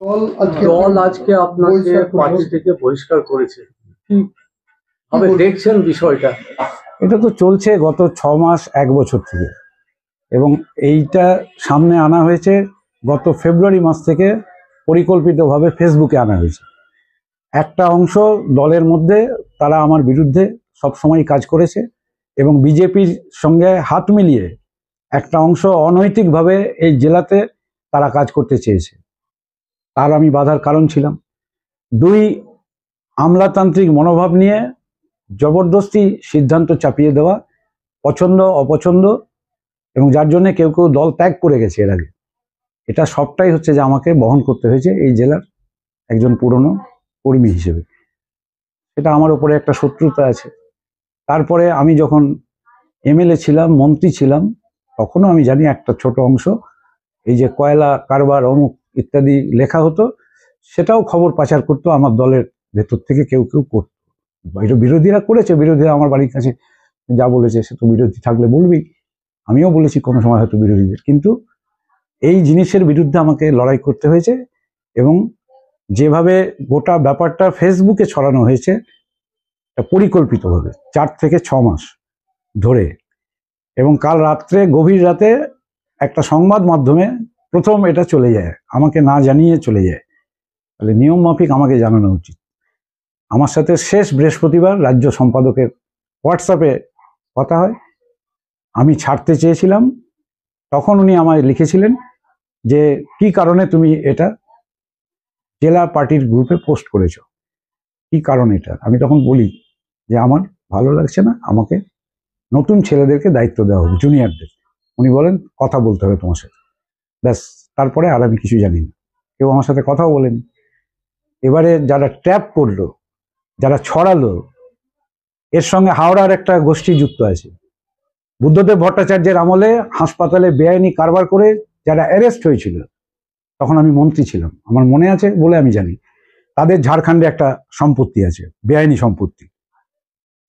দল আজকে আপনাকে পার্টি থেকে বহিষ্কার করেছে, কিভাবে দেখছেন বিষয়টা? এটা তো চলছে গত 6 মাস 1 বছর থেকে, এবং এইটা সামনে আনা হয়েছে গত ফেব্রুয়ারি মাস থেকে। পরিকল্পিতভাবে ফেসবুকে আনা হয়েছে। একটা অংশ দলের মধ্যে তারা আমার বিরুদ্ধে সবসময় কাজ করেছে, এবং বিজেপির সঙ্গে হাত মিলিয়ে একটা অংশ অনৈতিকভাবে এই জেলাতে তারা কাজ করতে চেয়েছে। তার আমি বাধার কারণ ছিলাম। 2, আমলাতান্ত্রিক মনোভাব নিয়ে জবরদস্তি সিদ্ধান্ত চাপিয়ে দেওয়া, পছন্দ অপছন্দ, এবং যার জন্য কেউ কেউ দল ত্যাগ করে গেছে এর আগে। এটা সবটাই হচ্ছে যে আমাকে বহন করতে হয়েছে এই জেলার একজন পুরনো কর্মী হিসেবে। এটা আমার উপরে একটা শত্রুতা আছে। তারপরে আমি যখন এমএলএ ছিলাম, মন্ত্রী ছিলাম, তখনও আমি জানি একটা ছোট অংশ এই যে কয়লা কারবার অমুক ইত্যাদি লেখা হতো, সেটাও খবর পাচার করতো আমার দলের ভেতর থেকে কেউ কেউ করতো। এটা বিরোধীরা করেছে, বিরোধীরা আমার বাড়ির কাছে যা বলেছে সে তো বিরোধী থাকলে বলবেই, আমিও বলেছি কোনো সময় হয়তো বিরোধীদের। কিন্তু এই জিনিসের বিরুদ্ধে আমাকে লড়াই করতে হয়েছে, এবং যেভাবে গোটা ব্যাপারটা ফেসবুকে ছড়ানো হয়েছে পরিকল্পিতভাবে 4 থেকে 6 মাস ধরে, এবং কাল রাত্রে গভীর রাতে একটা সংবাদ মাধ্যমে প্রথম এটা চলে যায়, আমাকে না জানিয়ে চলে যায়। তাহলে নিয়ম মাফিক আমাকে জানানো উচিত। আমার সাথে শেষ বৃহস্পতিবার রাজ্য সম্পাদকের হোয়াটসঅ্যাপে কথা হয়। আমি ছাড়তে চেয়েছিলাম, তখন উনি আমায় লিখেছিলেন যে কি কারণে তুমি এটা জেলা পার্টির গ্রুপে পোস্ট করেছো, কি কারণ এটা। আমি তখন বলি যে আমার ভালো লাগছে না, আমাকে নতুন ছেলেদেরকে দায়িত্ব দেওয়া হবে, জুনিয়রদের। উনি বলেন কথা বলতে হবে তোমার সাথে, ব্যাস। তারপরে আর আমি কিছু জানি না, কেউ আমার সাথে কথাও বলেনি। এবারে যারা ট্র্যাপ করলো, যারা ছড়ালো, এর সঙ্গে হাওড়ার একটা গোষ্ঠী যুক্ত আছে। বুদ্ধদেব ভট্টাচার্যের আমলে হাসপাতালে বেআইনি কারবার করে যারা অ্যারেস্ট হয়েছিল, তখন আমি মন্ত্রী ছিলাম, আমার মনে আছে বলে আমি জানি, তাদের ঝাড়খণ্ডে একটা সম্পত্তি আছে, বেআইনি সম্পত্তি।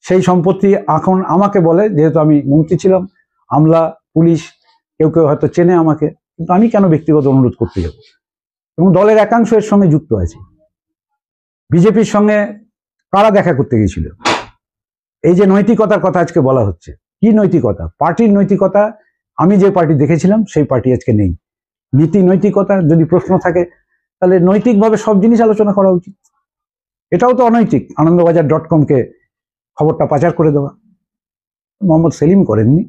সেই সম্পত্তি এখন আমাকে বলে, যেহেতু আমি মন্ত্রী ছিলাম, আমলা পুলিশ কেউ কেউ হয়তো চেনে আমাকে, কিন্তু আমি কেন ব্যক্তিগত অনুরোধ করতে যাব? এবং দলের একাংশ এর সঙ্গে যুক্ত আছে। বিজেপির সঙ্গে কারা দেখা করতে গেছিল? এই যে নৈতিকতার কথা আজকে বলা হচ্ছে, কি নৈতিকতা? পার্টির নৈতিকতা। আমি যে পার্টি দেখেছিলাম সেই পার্টি আজকে নেই। নীতি নৈতিকতা যদি প্রশ্ন থাকে, তাহলে নৈতিকভাবে সব জিনিস আলোচনা করা উচিত। এটাও তো অনৈতিক, আনন্দবাজার.com-কে খবরটা পাচার করে দেওয়া। মোহাম্মদ সেলিম করেননি।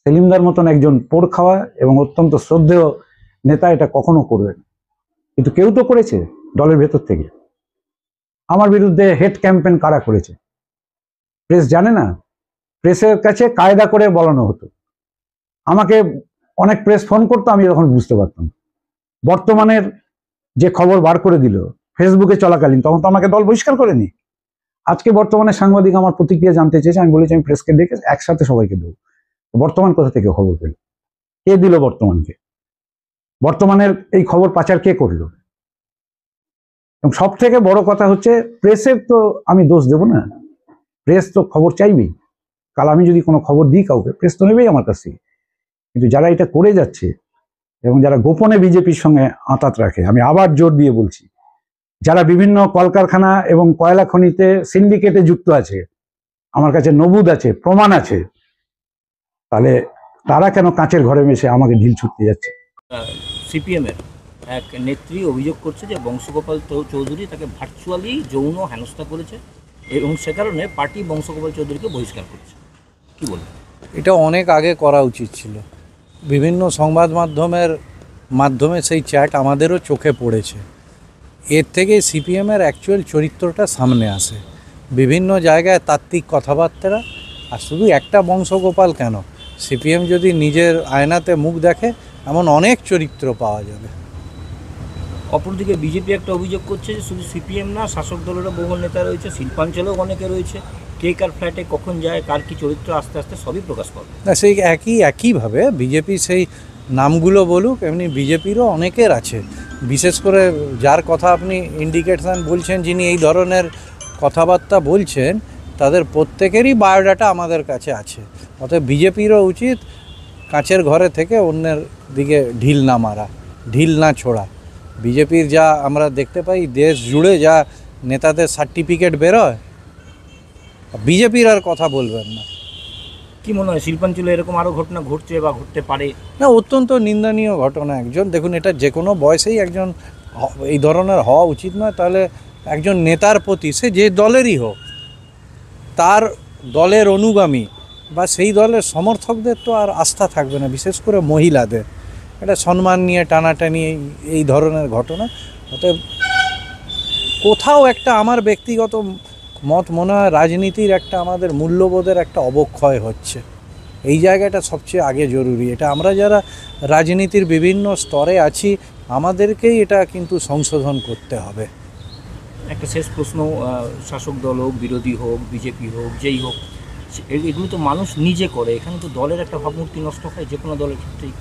সেলিমদার মতন একজন পোড় খাওয়া এবং অত্যন্ত শ্রদ্ধেয় নেতা এটা কখনো করবেন, কিন্তু কেউ তো করেছে দলের ভেতর থেকে। আমার বিরুদ্ধে হেড ক্যাম্পেইন কারা করেছে? প্রেস জানে না? প্রেসের কাছে কায়দা করে বলানো হতো। আমাকে অনেক প্রেস ফোন করতো, আমি তখন বুঝতে পারতাম। বর্তমানের যে খবর বার করে দিল ফেসবুকে চলাকালীন, তখন তো আমাকে দল বহিষ্কার করেনি। আজকে বর্তমানে সাংবাদিক আমার প্রতিক্রিয়া জানতে চেয়েছে, আমি বলেছি আমি প্রেসকে ডেকে একসাথে সবাইকে দেবো। বর্তমান কোথা থেকে খবর পেল? কে দিল বর্তমানকে? বর্তমানের এই খবর পাচার কে করলো? এবং সব থেকে বড় কথা হচ্ছে, প্রেসের তো আমি দোষ দেব না। প্রেস তো খবর চাইবেই। কাল আমি যদি কোনো খবর দিই কাউকে, প্রেস তো নেবেই আমার কাছ থেকে। কিন্তু যারা এটা করে যাচ্ছে এবং যারা গোপনে বিজেপির সঙ্গে আঁতাত রাখে, আমি আবার জোর দিয়ে বলছি, যারা বিভিন্ন কলকারখানা এবং কয়লা খনিতে সিন্ডিকেটে যুক্ত আছে, আমার কাছে নবুদ আছে, প্রমাণ আছে, তাহলে তারা কেন কাঁচের ঘরে মেশে আমাকে ঢিল ছুটতে যাচ্ছে? সিপিএমের এক নেত্রী অভিযোগ করছে যে বংশগোপাল চৌধুরী তাকে ভার্চুয়ালি যৌন হেনস্থা করেছে, এবং সে কারণে পার্টি বংশগোপাল চৌধুরীকে বহিষ্কার করেছে। কি বলবেন? এটা অনেক আগে করা উচিত ছিল। বিভিন্ন সংবাদ মাধ্যমে সেই চ্যাট আমাদেরও চোখে পড়েছে। এর থেকে সিপিএমের অ্যাকচুয়াল চরিত্রটা সামনে আসে। বিভিন্ন জায়গায় তাত্ত্বিক কথাবার্তা, আর শুধু একটা বংশগোপাল কেন, সিপিএম যদি নিজের আয়নাতে মুখ দেখে, এমন অনেক চরিত্র পাওয়া যাবে। অপরদিকে বিজেপি একটা অভিযোগ করছে যে শুধু সিপিএম না, শাসক দলেরও বহু নেতা রয়েছে, শিল্পাঞ্চলেও অনেকে রয়েছে, কে কার ফ্ল্যাটে কখন যায়, কার কী চরিত্র, আস্তে আস্তে সবই প্রকাশ পাবে। না, সেই একইভাবে বিজেপি সেই নামগুলো বলুক, এমনি বিজেপিরও অনেকের আছে। বিশেষ করে যার কথা আপনি ইন্ডিকেশন বলছেন, যিনি এই ধরনের কথাবার্তা বলছেন, তাদের প্রত্যেকেরই বায়োডাটা আমাদের কাছে আছে। অতএব বিজেপিরও উচিত কাঁচের ঘরে থেকে অন্যের দিকে ঢিল না মারা, ঢিল না ছোড়া। বিজেপির যা আমরা দেখতে পাই দেশ জুড়ে যা নেতাদের সার্টিফিকেট বেরোয়, বিজেপির আর কথা বলবেন না। কি মনে হয় শিল্পাঞ্চলে এরকম আরও ঘটনা ঘটছে বা ঘটতে পারে? না, অত্যন্ত নিন্দনীয় ঘটনা। একজন দেখুন, এটা যে কোনো বয়সেই একজন এই ধরনের হওয়া উচিত নয়। তাহলে একজন নেতার প্রতি, সে যে দলেরই হোক, তার দলের অনুগামী বা সেই দলের সমর্থকদের তো আর আস্থা থাকবে না, বিশেষ করে মহিলাদের। এটা সম্মান নিয়ে টানাটানি এই ধরনের ঘটনা। অতএব কোথাও একটা আমার ব্যক্তিগত মত মনে হয় রাজনীতির একটা আমাদের মূল্যবোধের একটা অবক্ষয় হচ্ছে। এই জায়গাটা সবচেয়ে আগে জরুরি। এটা আমরা যারা রাজনীতির বিভিন্ন স্তরে আছি, আমাদেরকেই এটা কিন্তু সংশোধন করতে হবে। একটা শেষ প্রশ্ন, শাসক দল হোক, বিরোধী হোক, বিজেপি হোক, যেই হোক, এগুলো তো মানুষ নিজে করে। এখানে তো দলের একটা ভাবমূর্তি নষ্ট হয় যে কোনো দলের ক্ষেত্রেই।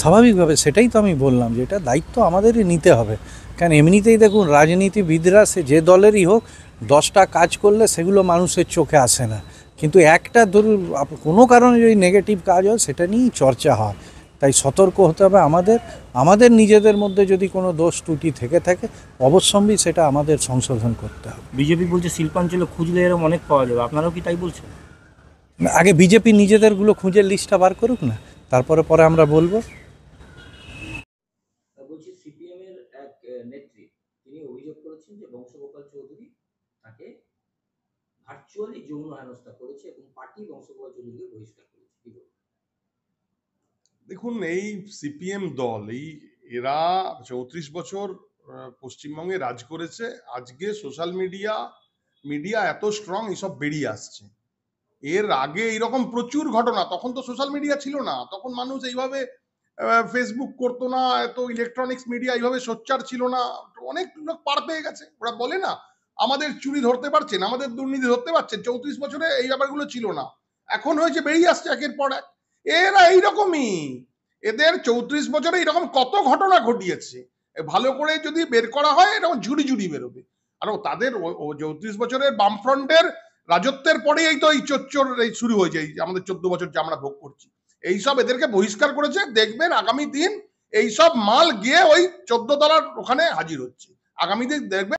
স্বাভাবিকভাবে সেটাই তো আমি বললাম যে এটা দায়িত্ব আমাদেরই নিতে হবে। কারণ এমনিতেই দেখুন, রাজনীতিবিদরা সে যে দলেরই হোক, 10টা কাজ করলে সেগুলো মানুষের চোখে আসে না, কিন্তু একটা ধরুন কোনো কারণে যদি নেগেটিভ কাজ হয় সেটা নিয়েই চর্চা হয়। তাই সতর্ক হতে হবে আমাদের নিজেদের মধ্যে যদি কোনো দোষ ত্রুটি থেকে থাকে, অবশ্যম্ভাবী সেটা আমাদের সংশোধন করতে হবে। বিজেপি বলছে শিল্পাঞ্চলে খুঁজলে এরকম অনেক পাওয়া যাবে, আপনারাও কি তাই বলছেন? আগে বিজেপি নিজেদেরগুলো খুঁজে লিস্টটা বার করুক না, পরে আমরা বলবো। বলছি সিপিএম এর এক নেত্রী তিনি অভিযোগ করেছেন যে বংশগোপাল চৌধুরী তাকে ভার্চুয়ালি যৌন হেনস্থা করেছে এবং পার্টি বংশগোপাল চৌধুরীকে বহিষ্কার করেছে। কি বলবেন? দেখুন, এই সিপিএম দল এরা 34 বছর পশ্চিমবঙ্গে রাজ করেছে। আজকে সোশ্যাল মিডিয়া এত স্ট্রং, এসব বেরিয়ে আসছে। এর আগে এইরকম প্রচুর ঘটনা, তখন তো সোশ্যাল মিডিয়া ছিল না, তখন মানুষ এইভাবে ফেসবুক করতো না, এত ইলেকট্রনিক্স মিডিয়া এইভাবে সোচ্চার ছিল না। অনেক লোক পার পেয়ে গেছে। ওরা বলে না, আমাদের চুরি ধরতে পারছেন, আমাদের দুর্নীতি ধরতে পারছেন। 34 বছরে এই ব্যাপারগুলো ছিল না, এখন হয়েছে, বেরিয়ে আসছে একের পর এক। এরা এইরকমই, এদের 34 বছরে এরকম কত ঘটনা ঘটিয়েছে। ভালো করে যদি বের করা হয়, এরকম ঝুড়ি ঝুড়ি বেরোবে। আর তাদের 34 বছরের বামফ্রন্টের রাজত্বের পরে এই তো এই চোর এই শুরু হয়েছে, এই আমাদের 14 বছর যে আমরা ভোগ করছি। এইসব এদেরকে বহিষ্কার করেছে। দেখবেন আগামী দিন এইসব মাল গিয়ে ওই 14 তলার ওখানে হাজির হচ্ছে। আগামী দিন দেখবেন।